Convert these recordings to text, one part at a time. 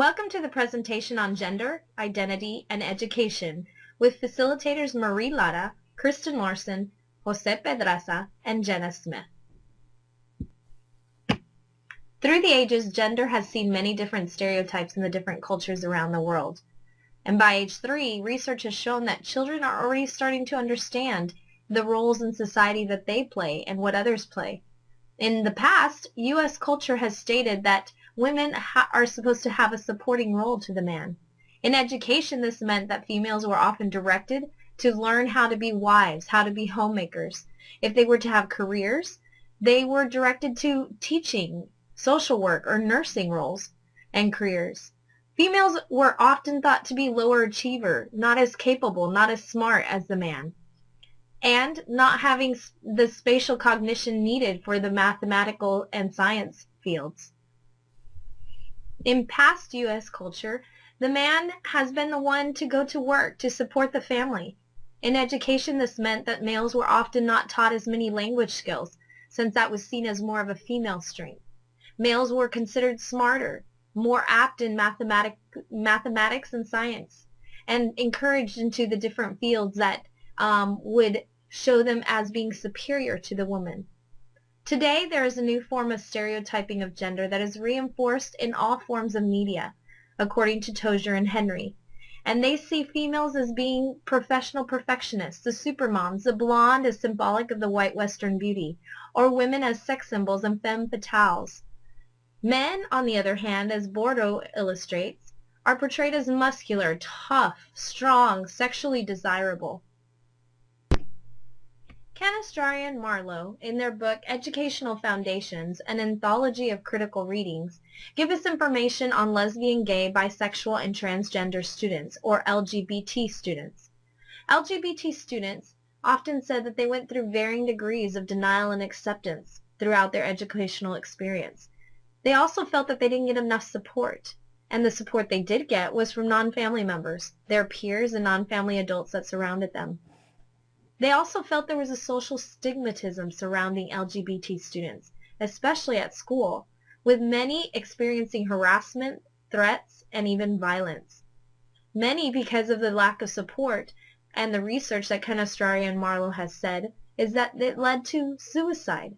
Welcome to the presentation on gender, identity, and education with facilitators Marie Lara, Kristen Larson, Jose Pedraza, and Jenna Smith. Through the ages, gender has seen many different stereotypes in the different cultures around the world. And by age 3, research has shown that children are already starting to understand the roles in society that they play and what others play. In the past, U.S. culture has stated that women are supposed to have a supporting role to the man. In education, this meant that females were often directed to learn how to be wives, how to be homemakers. If they were to have careers, they were directed to teaching, social work, or nursing roles and careers. Females were often thought to be lower achiever, not as capable, not as smart as the man, and not having the spatial cognition needed for the mathematical and science fields. In past U.S. culture, the man has been the one to go to work to support the family. In education, this meant that males were often not taught as many language skills, since that was seen as more of a female strength. Males were considered smarter, more apt in mathematics and science, and encouraged into the different fields that would show them as being superior to the woman. Today, there is a new form of stereotyping of gender that is reinforced in all forms of media, according to Tozier and Henry. And they see females as being professional perfectionists, the supermoms, the blonde as symbolic of the white Western beauty, or women as sex symbols and femme fatales. Men, on the other hand, as Bordeaux illustrates, are portrayed as muscular, tough, strong, sexually desirable. Canestrari and Marlow, in their book Educational Foundations, an anthology of critical readings, give us information on lesbian, gay, bisexual, and transgender students, or LGBT students. LGBT students often said that they went through varying degrees of denial and acceptance throughout their educational experience. They also felt that they didn't get enough support, and the support they did get was from non-family members, their peers, and non-family adults that surrounded them. They also felt there was a social stigmatism surrounding LGBT students, especially at school, with many experiencing harassment, threats, and even violence. Many because of the lack of support, and the research that Canestrari and Marlow has said is that it led to suicide.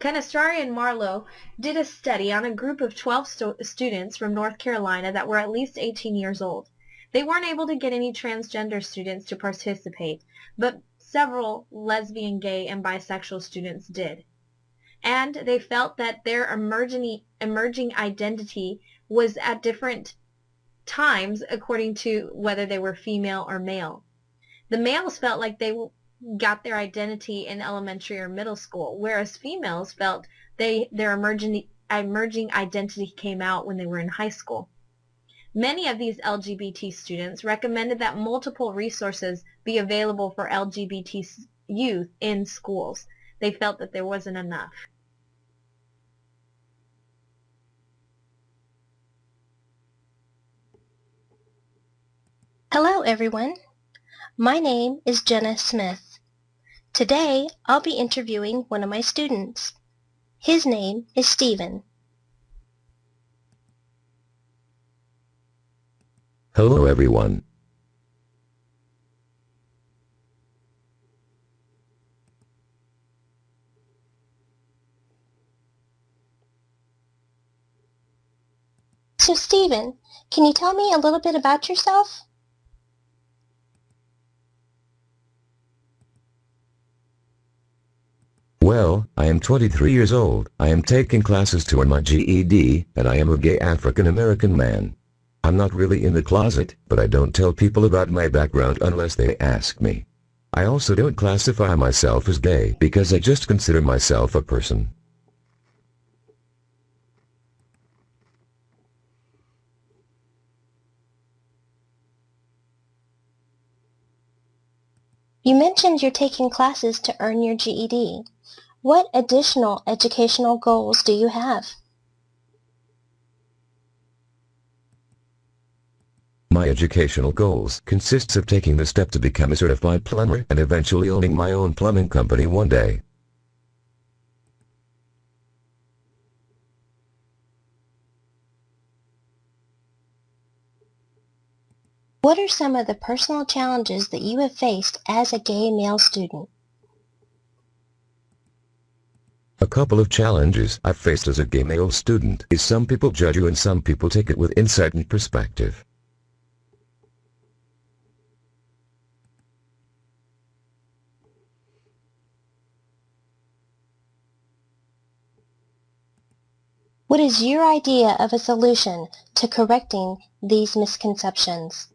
Canestrari and Marlow did a study on a group of 12 students from North Carolina that were at least 18 years old. They weren't able to get any transgender students to participate, but several lesbian, gay, and bisexual students did. And they felt that their emerging identity was at different times according to whether they were female or male. The males felt like they got their identity in elementary or middle school, whereas females felt their emerging identity came out when they were in high school. Many of these LGBT students recommended that multiple resources be available for LGBT youth in schools. They felt that there wasn't enough. Hello everyone, my name is Jenna Smith. Today I'll be interviewing one of my students. His name is Stephen. Hello everyone. So Stephen, can you tell me a little bit about yourself? Well, I am 23 years old. I am taking classes to earn my GED, and I am a gay African American man. I'm not really in the closet, but I don't tell people about my background unless they ask me. I also don't classify myself as gay because I just consider myself a person. You mentioned you're taking classes to earn your GED. What additional educational goals do you have? My educational goals consists of taking the step to become a certified plumber and eventually owning my own plumbing company one day. What are some of the personal challenges that you have faced as a gay male student? A couple of challenges I've faced as a gay male student is some people judge you and some people take it with insight and perspective. What is your idea of a solution to correcting these misconceptions?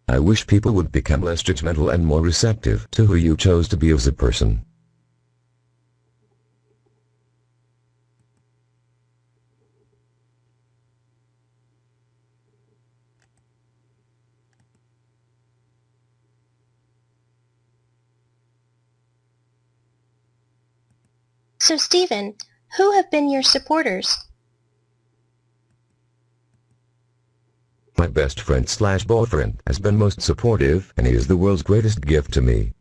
I wish people would become less judgmental and more receptive to who you chose to be as a person. So Stephen, who have been your supporters? My best friend/boyfriend has been most supportive, and he is the world's greatest gift to me.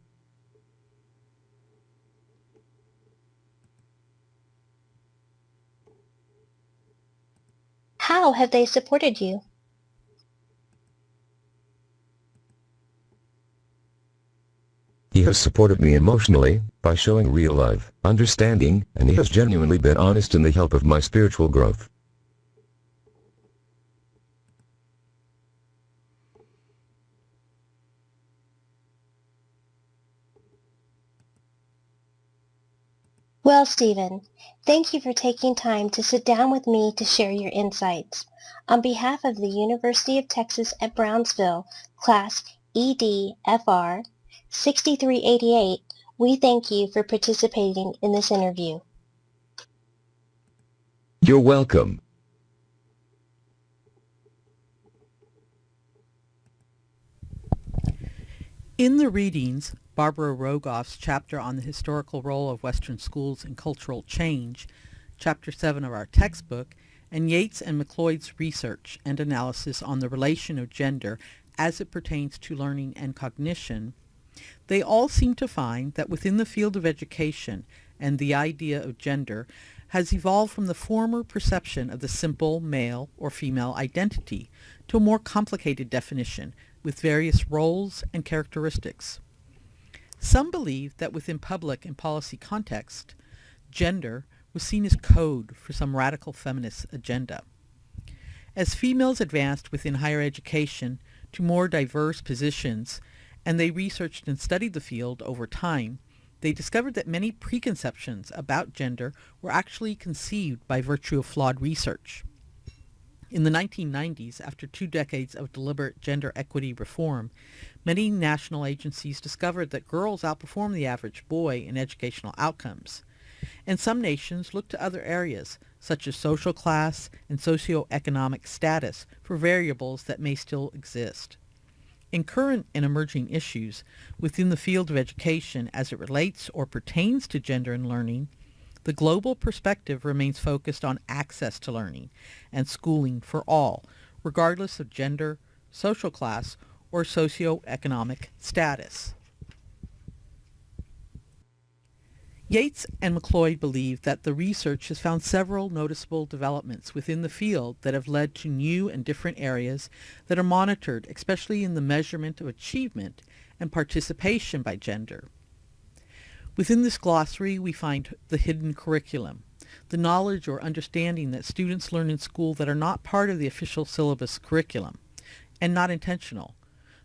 How have they supported you? He has supported me emotionally by showing real love, understanding, and he has genuinely been honest in the help of my spiritual growth. Well, Stephen, thank you for taking time to sit down with me to share your insights. On behalf of the University of Texas at Brownsville, Class EDFR 6388, we thank you for participating in this interview. You're welcome. In the readings, Barbara Rogoff's chapter on the historical role of Western schools in cultural change, Chapter 7 of our textbook, and Yates and McLeod's research and analysis on the relation of gender as it pertains to learning and cognition, they all seem to find that within the field of education and the idea of gender has evolved from the former perception of the simple male or female identity to a more complicated definition with various roles and characteristics. Some believe that within public and policy context, gender was seen as code for some radical feminist agenda. As females advanced within higher education to more diverse positions, and they researched and studied the field over time, they discovered that many preconceptions about gender were actually conceived by virtue of flawed research. In the 1990s, after 2 decades of deliberate gender equity reform, many national agencies discovered that girls outperform the average boy in educational outcomes. And some nations looked to other areas, such as social class and socioeconomic status, for variables that may still exist. In current and emerging issues within the field of education as it relates or pertains to gender and learning, the global perspective remains focused on access to learning and schooling for all, regardless of gender, social class, or socioeconomic status. Yates and McLeod believe that the research has found several noticeable developments within the field that have led to new and different areas that are monitored, especially in the measurement of achievement and participation by gender. Within this glossary, we find the hidden curriculum, the knowledge or understanding that students learn in school that are not part of the official syllabus curriculum, and not intentional.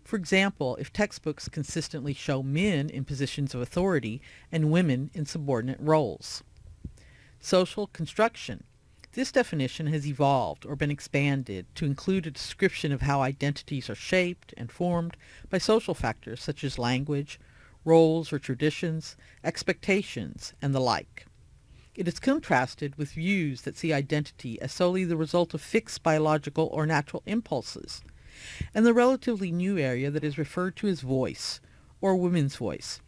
For example, if textbooks consistently show men in positions of authority and women in subordinate roles. Social construction. This definition has evolved or been expanded to include a description of how identities are shaped and formed by social factors such as language, roles or traditions, expectations, and the like. It is contrasted with views that see identity as solely the result of fixed biological or natural impulses, and the relatively new area that is referred to as voice, or women's voice.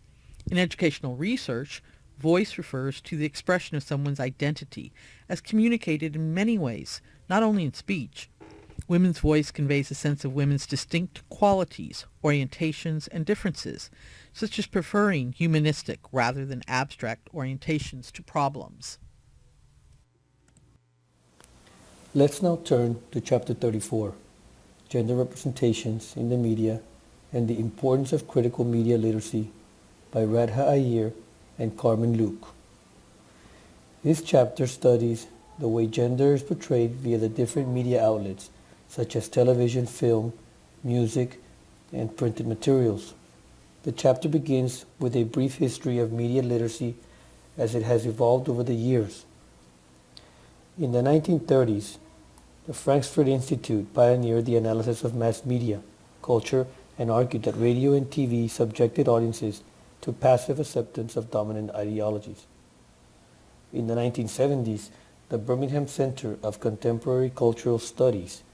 In educational research, voice refers to the expression of someone's identity as communicated in many ways, not only in speech. Women's voice conveys a sense of women's distinct qualities, orientations, and differences, such as preferring humanistic rather than abstract orientations to problems. Let's now turn to Chapter 34, Gender Representations in the Media and the Importance of Critical Media Literacy by Radha Iyer and Carmen Luke. This chapter studies the way gender is portrayed via the different media outlets such as television, film, music, and printed materials. The chapter begins with a brief history of media literacy as it has evolved over the years. In the 1930s, the Frankfurt Institute pioneered the analysis of mass media culture and argued that radio and TV subjected audiences to passive acceptance of dominant ideologies. In the 1970s, the Birmingham Center of Contemporary Cultural Studies,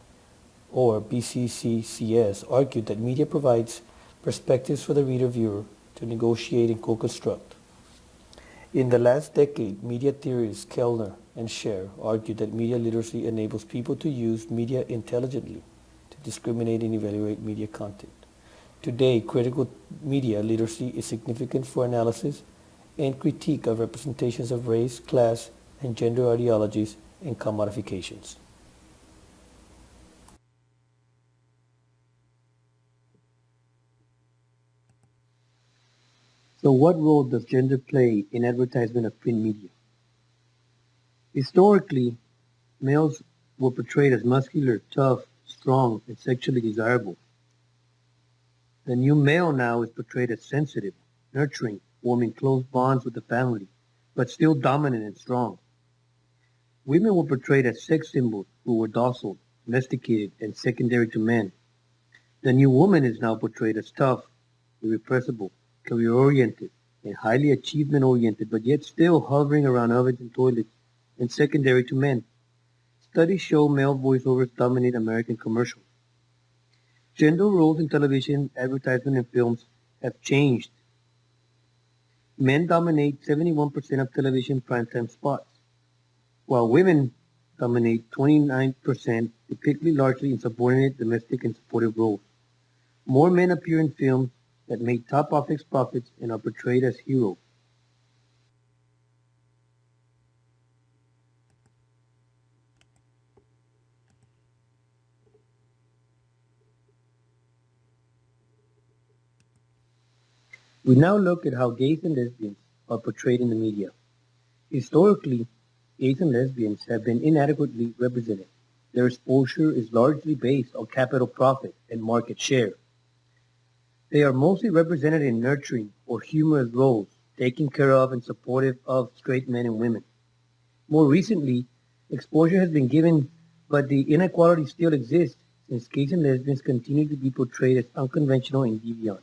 or BCCCS, argued that media provides perspectives for the reader-viewer to negotiate and co-construct. In the last decade, media theorists Kellner and Scher argued that media literacy enables people to use media intelligently to discriminate and evaluate media content. Today, critical media literacy is significant for analysis and critique of representations of race, class, and gender ideologies and commodifications. So what role does gender play in advertisement of print media? Historically, males were portrayed as muscular, tough, strong, and sexually desirable. The new male now is portrayed as sensitive, nurturing, forming close bonds with the family, but still dominant and strong. Women were portrayed as sex symbols who were docile, domesticated, and secondary to men. The new woman is now portrayed as tough, irrepressible, career-oriented, and highly achievement-oriented, but yet still hovering around ovens and toilets, and secondary to men. Studies show male voiceovers dominate American commercials. Gender roles in television, advertisement, and films have changed. Men dominate 71% of television primetime spots, while women dominate 29%, depicted largely in subordinate, domestic, and supportive roles. More men appear in films that make top office profits and are portrayed as heroes. We now look at how gays and lesbians are portrayed in the media. Historically, gays and lesbians have been inadequately represented. Their exposure is largely based on capital profit and market share. They are mostly represented in nurturing or humorous roles, taking care of and supportive of straight men and women. More recently, exposure has been given, but the inequality still exists since gays and lesbians continue to be portrayed as unconventional and deviant.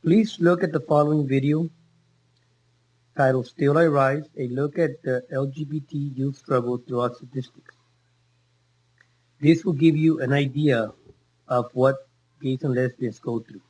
Please look at the following video titled Still I Rise, a look at the LGBT youth struggle throughout statistics. This will give you an idea of what gays and lesbians go through.